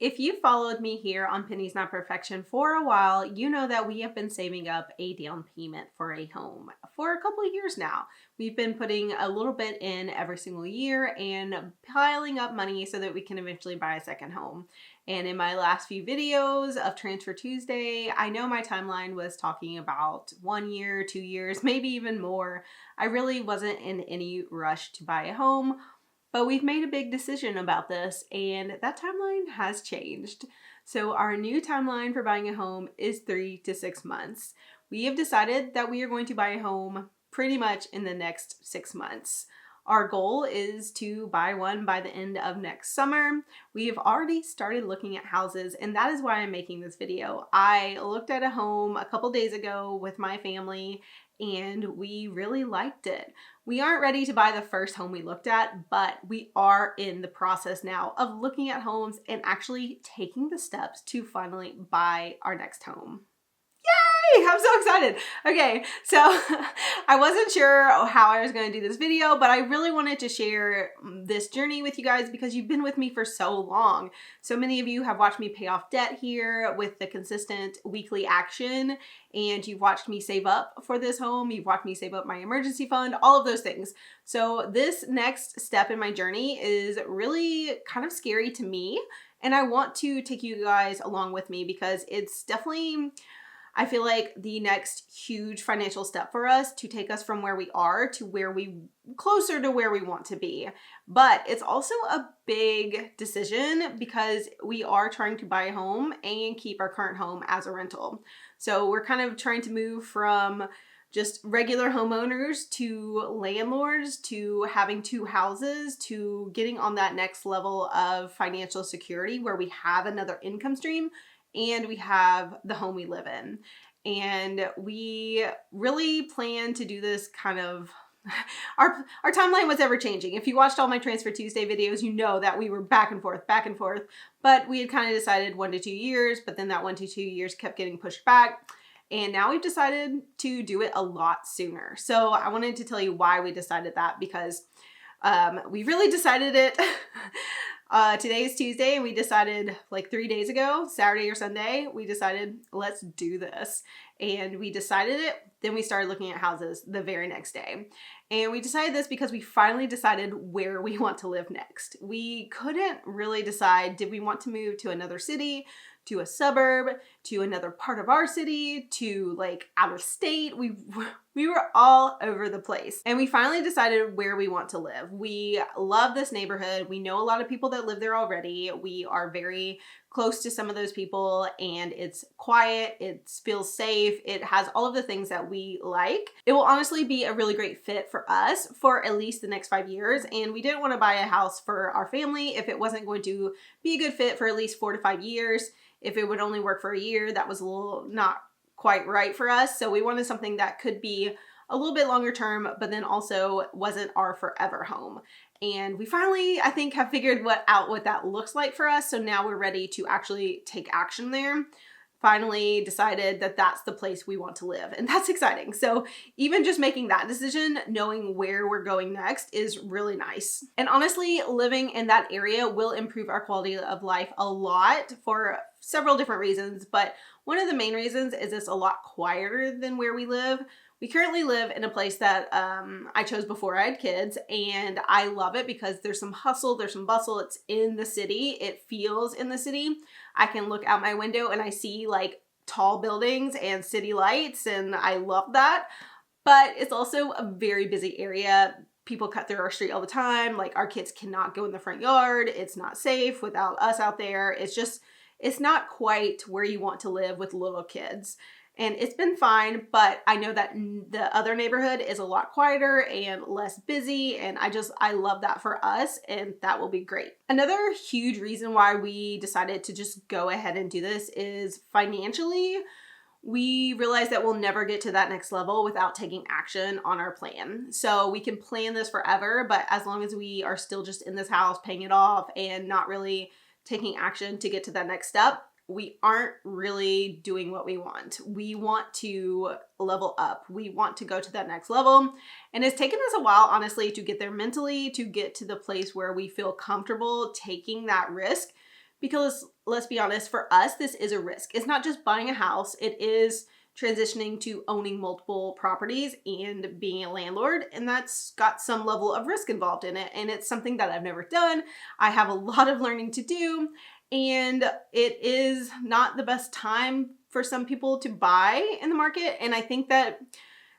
If you followed me here on Penny's Not Perfection for a while, you know that we have been saving up a down payment for a home for a couple of years now. We've been putting a little bit in every single year and piling up money so that we can eventually buy a second home. And in my last few videos of Transfer Tuesday, I know my timeline was talking about 1 year, 2 years, maybe even more. I really wasn't in any rush to buy a home. But we've made a big decision about this, and that timeline has changed. So our new timeline for buying a home is 3 to 6 months. We have decided that we are going to buy a home pretty much in the next 6 months. Our goal is to buy one by the end of next summer. We have already started looking at houses, and that is why I'm making this video. I looked at a home a couple days ago with my family, and we really liked it. We aren't ready to buy the first home we looked at, but we are in the process now of looking at homes and actually taking the steps to finally buy our next home. Yay! I'm so excited. Okay, so I wasn't sure how I was going to do this video, but I really wanted to share this journey with you guys because you've been with me for so long. So many of you have watched me pay off debt here with the consistent weekly action, and you've watched me save up for this home. You've watched me save up my emergency fund, all of those things. So this next step in my journey is really kind of scary to me, and I want to take you guys along with me because it's definitely, I feel like, the next huge financial step for us to take us from where we are to closer to where we want to be. But it's also a big decision because we are trying to buy a home and keep our current home as a rental. So we're kind of trying to move from just regular homeowners to landlords to having two houses to getting on that next level of financial security where we have another income stream and we have the home we live in. And we really plan to do this kind of, our timeline was ever changing. If you watched all my Transfer Tuesday videos, you know that we were back and forth, but we had kind of decided 1 to 2 years, but then that 1 to 2 years kept getting pushed back. And now we've decided to do it a lot sooner. So I wanted to tell you why we decided that because we really decided it. Today is Tuesday, and we decided like 3 days ago, Saturday or Sunday, we decided let's do this. And we decided it. Then we started looking at houses the very next day. And we decided this because we finally decided where we want to live next. We couldn't really decide, did we want to move to another city, to a suburb, to another part of our city, to like out of state. We were all over the place. And we finally decided where we want to live. We love this neighborhood. We know a lot of people that live there already. We are very close to some of those people, and it's quiet, it feels safe, it has all of the things that we like. It will honestly be a really great fit for us for at least the next 5 years, and we didn't want to buy a house for our family if it wasn't going to be a good fit for at least 4 to 5 years. If it would only work for a year, that was a little not quite right for us. So we wanted something that could be a little bit longer term, but then also wasn't our forever home. And we finally, I think, have figured out what that looks like for us. So now we're ready to actually take action there. Finally decided that that's the place we want to live, and that's exciting. So even just making that decision, knowing where we're going next is really nice. And honestly, living in that area will improve our quality of life a lot for several different reasons, but one of the main reasons is it's a lot quieter than where we live. We currently live in a place that I chose before I had kids, and I love it because there's some hustle, there's some bustle. It's in the city. It feels in the city. I can look out my window and I see like tall buildings and city lights, and I love that. But it's also a very busy area. People cut through our street all the time. Like, our kids cannot go in the front yard. It's not safe without us out there. It's not quite where you want to live with little kids. And it's been fine, but I know that the other neighborhood is a lot quieter and less busy, and I love that for us, and that will be great. Another huge reason why we decided to just go ahead and do this is financially. We realize that we'll never get to that next level without taking action on our plan. So we can plan this forever, but as long as we are still just in this house paying it off and not really taking action to get to that next step, we aren't really doing what we want. We want to level up. We want to go to that next level. And it's taken us a while, honestly, to get there mentally, to get to the place where we feel comfortable taking that risk, because let's be honest, for us, this is a risk. It's not just buying a house, it is transitioning to owning multiple properties and being a landlord, and that's got some level of risk involved in it, and it's something that I've never done. I have a lot of learning to do, and it is not the best time for some people to buy in the market, and I think that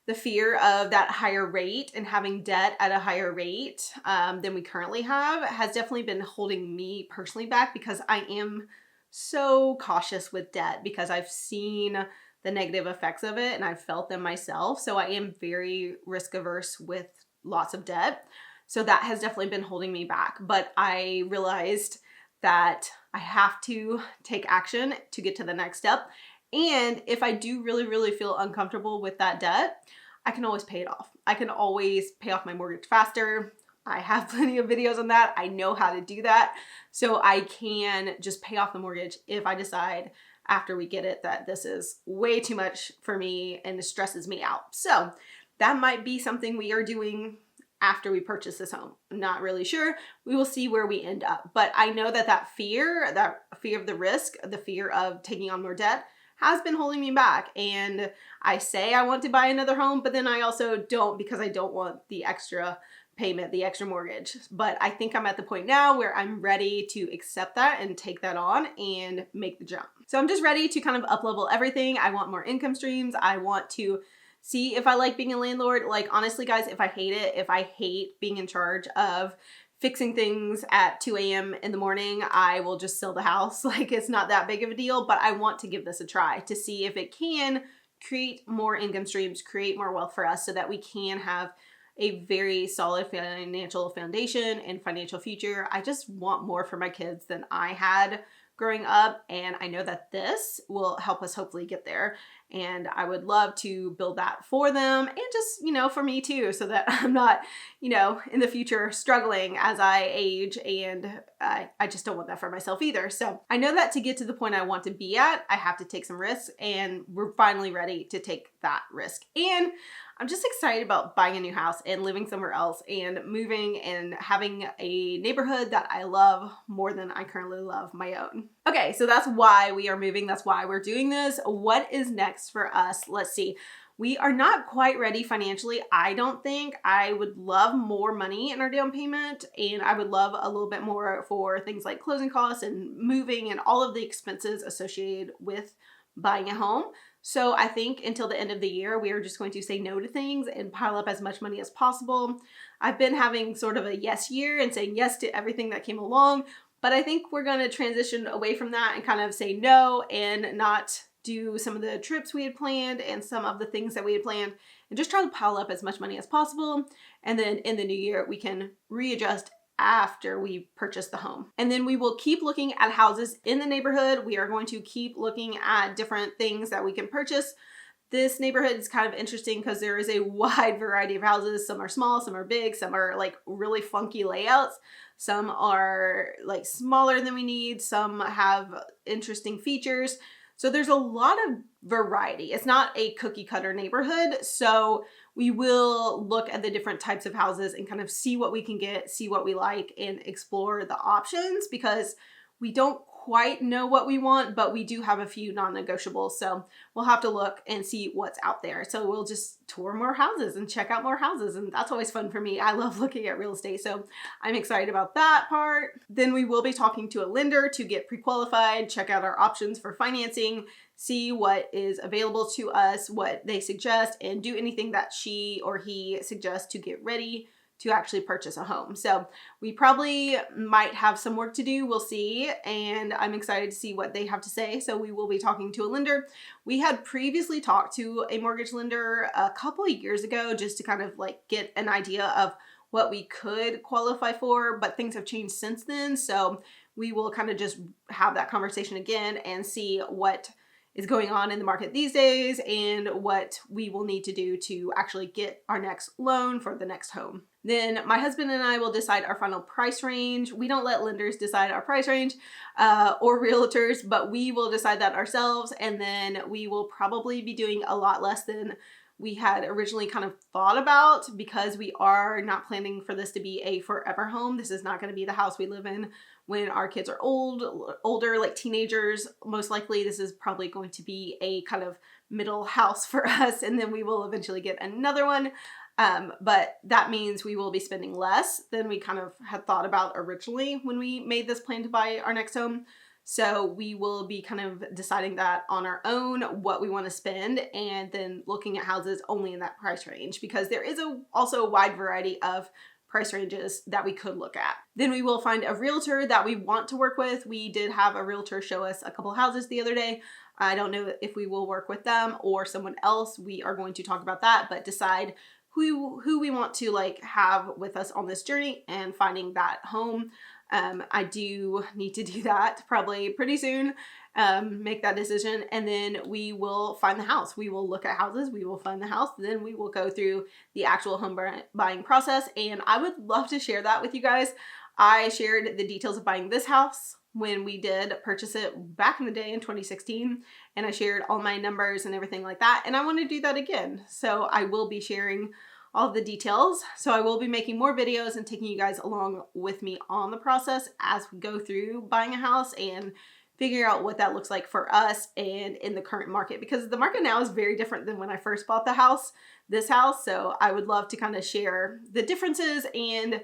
the fear of that higher rate and having debt at a higher rate than we currently have has definitely been holding me personally back, because I am so cautious with debt because I've seen the negative effects of it and I've felt them myself. So I am very risk averse with lots of debt. So that has definitely been holding me back. But I realized that I have to take action to get to the next step. And if I do really, really feel uncomfortable with that debt, I can always pay it off. I can always pay off my mortgage faster. I have plenty of videos on that. I know how to do that. So I can just pay off the mortgage if I decide after we get it that this is way too much for me and it stresses me out. So that might be something we are doing after we purchase this home. I'm not really sure. We will see where we end up. But I know that fear of the risk, the fear of taking on more debt has been holding me back. And I say I want to buy another home, but then I also don't, because I don't want the extra payment, the extra mortgage. But I think I'm at the point now where I'm ready to accept that and take that on and make the jump. So I'm just ready to kind of up-level everything. I want more income streams. I want to see if I like being a landlord. Like, honestly, guys, if I hate it, if I hate being in charge of fixing things at 2 a.m. in the morning, I will just sell the house. Like, it's not that big of a deal, but I want to give this a try to see if it can create more income streams, create more wealth for us so that we can have a very solid financial foundation and financial future. I just want more for my kids than I had growing up, and I know that this will help us hopefully get there. And I would love to build that for them and just, for me too, so that I'm not, in the future struggling as I age, and I just don't want that for myself either. So I know that to get to the point I want to be at, I have to take some risks, and we're finally ready to take that risk. And I'm just excited about buying a new house and living somewhere else and moving and having a neighborhood that I love more than I currently love my own. Okay, so that's why we are moving. That's why we're doing this. What is next for us? Let's see. We are not quite ready financially, I don't think. I would love more money in our down payment, and I would love a little bit more for things like closing costs and moving and all of the expenses associated with buying a home. So I think until the end of the year, we are just going to say no to things and pile up as much money as possible. I've been having sort of a yes year and saying yes to everything that came along, but I think we're going to transition away from that and kind of say no and not do some of the trips we had planned and some of the things that we had planned, and just try to pile up as much money as possible. And then in the new year, we can readjust after we purchase the home. And then we will keep looking at houses in the neighborhood. We are going to keep looking at different things that we can purchase. This neighborhood is kind of interesting because there is a wide variety of houses. Some are small, some are big, some are like really funky layouts. Some are like smaller than we need. Some have interesting features. So there's a lot of variety. It's not a cookie cutter neighborhood. So we will look at the different types of houses and kind of see what we can get, see what we like, and explore the options, because we don't quite know what we want, but we do have a few non-negotiables. So we'll have to look and see what's out there. So we'll just tour more houses and check out more houses. And that's always fun for me. I love looking at real estate. So I'm excited about that part. Then we will be talking to a lender to get pre-qualified, check out our options for financing, see what is available to us, what they suggest, and do anything that she or he suggests to get ready to actually purchase a home. So we probably might have some work to do. We'll see. And I'm excited to see what they have to say. So we will be talking to a lender. We had previously talked to a mortgage lender a couple of years ago just to kind of like get an idea of what we could qualify for, but things have changed since then. So we will kind of just have that conversation again and see what is going on in the market these days and what we will need to do to actually get our next loan for the next home. Then my husband and I will decide our final price range. We don't let lenders decide our price range or realtors, but we will decide that ourselves. And then we will probably be doing a lot less than we had originally kind of thought about, because we are not planning for this to be a forever home. This is not going to be the house we live in when our kids are older, like teenagers. Most likely this is probably going to be a kind of middle house for us, and then we will eventually get another one. But that means we will be spending less than we kind of had thought about originally when we made this plan to buy our next home. So we will be kind of deciding that on our own, what we want to spend, and then looking at houses only in that price range, because there is also a wide variety of price ranges that we could look at. Then we will find a realtor that we want to work with. We did have a realtor show us a couple houses the other day. I don't know if we will work with them or someone else. We are going to talk about that, but decide who we want to like have with us on this journey and finding that home. I do need to do that probably pretty soon, make that decision, and then we will find the house. We will look at houses, we will find the house, then we will go through the actual home buying process, and I would love to share that with you guys. I shared the details of buying this house when we did purchase it back in the day in 2016, and I shared all my numbers and everything like that, and I want to do that again. So I will be sharing all of the details. So I will be making more videos and taking you guys along with me on the process as we go through buying a house and figuring out what that looks like for us and in the current market, because the market now is very different than when I first bought this house. So I would love to kind of share the differences and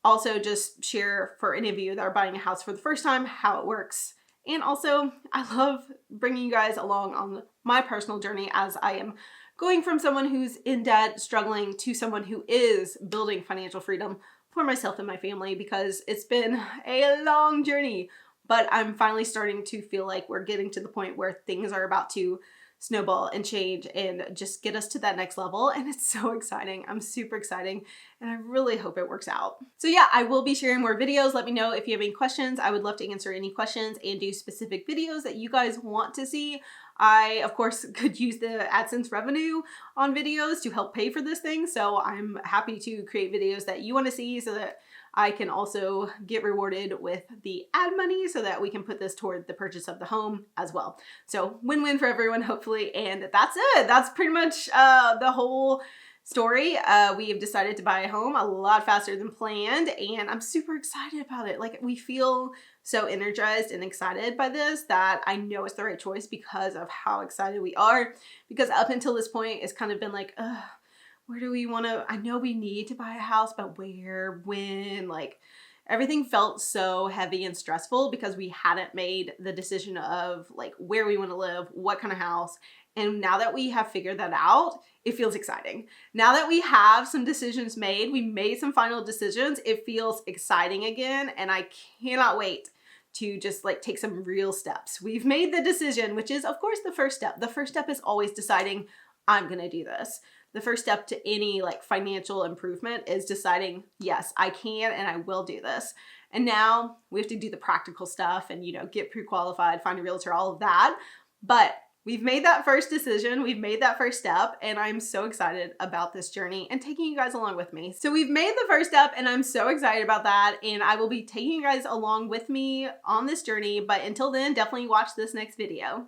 also just share for any of you that are buying a house for the first time, how it works. And also I love bringing you guys along on my personal journey as I am going from someone who's in debt, struggling, to someone who is building financial freedom for myself and my family, because it's been a long journey, but I'm finally starting to feel like we're getting to the point where things are about to snowball and change and just get us to that next level. And it's so exciting. I'm super excited, and I really hope it works out. So yeah, I will be sharing more videos. Let me know if you have any questions. I would love to answer any questions and do specific videos that you guys want to see. I, of course, could use the AdSense revenue on videos to help pay for this thing. So I'm happy to create videos that you want to see so that I can also get rewarded with the ad money so that we can put this toward the purchase of the home as well. So win-win for everyone, hopefully. And that's it. That's pretty much the whole story. We have decided to buy a home a lot faster than planned, and I'm super excited about it. Like, we feel so energized and excited by this that I know it's the right choice because of how excited we are. Because up until this point, it's kind of been like, where do we want to, I know we need to buy a house, but where, when, like everything felt so heavy and stressful because we hadn't made the decision of like where we want to live, what kind of house. And now that we have figured that out, it feels exciting. Now that we have some decisions made, we made some final decisions, it feels exciting again. And I cannot wait to just like take some real steps. We've made the decision, which is of course the first step. The first step is always deciding, I'm gonna do this. The first step to any like financial improvement is deciding, yes, I can and I will do this. And now we have to do the practical stuff and, you know, get pre-qualified, find a realtor, all of that. But we've made that first decision, we've made that first step, and I'm so excited about this journey and taking you guys along with me. So we've made the first step and I'm so excited about that, and I will be taking you guys along with me on this journey. But until then, definitely watch this next video.